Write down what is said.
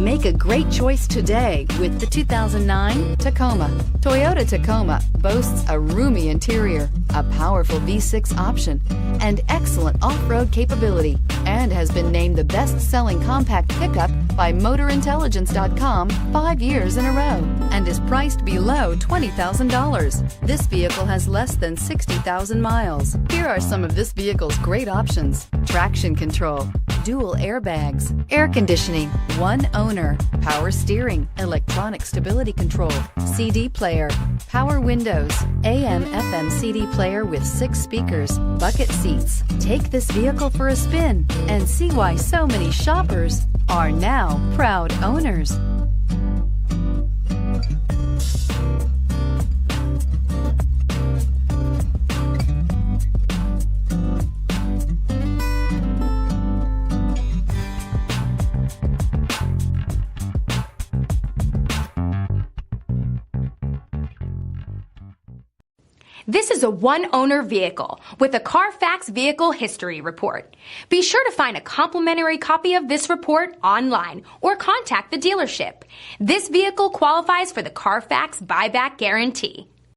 Make a great choice today with the 2009 Tacoma. Toyota Tacoma boasts a roomy interior, a powerful V6 option, and excellent off-road capability, and has been named the best-selling compact pickup by MotorIntelligence.com 5 years in a row, and is priced below $20,000. This vehicle has less than 60,000 miles. Here are some of this vehicle's great options: traction control, dual airbags, air conditioning, one owner, power steering, electronic stability control, CD player, power windows, AM/FM CD player with 6 speakers, bucket seats. Take this vehicle for a spin and see why so many shoppers are now proud owners. This is a one-owner vehicle with a Carfax Vehicle History Report. Be sure to find a complimentary copy of this report online or contact the dealership. This vehicle qualifies for the Carfax Buyback Guarantee.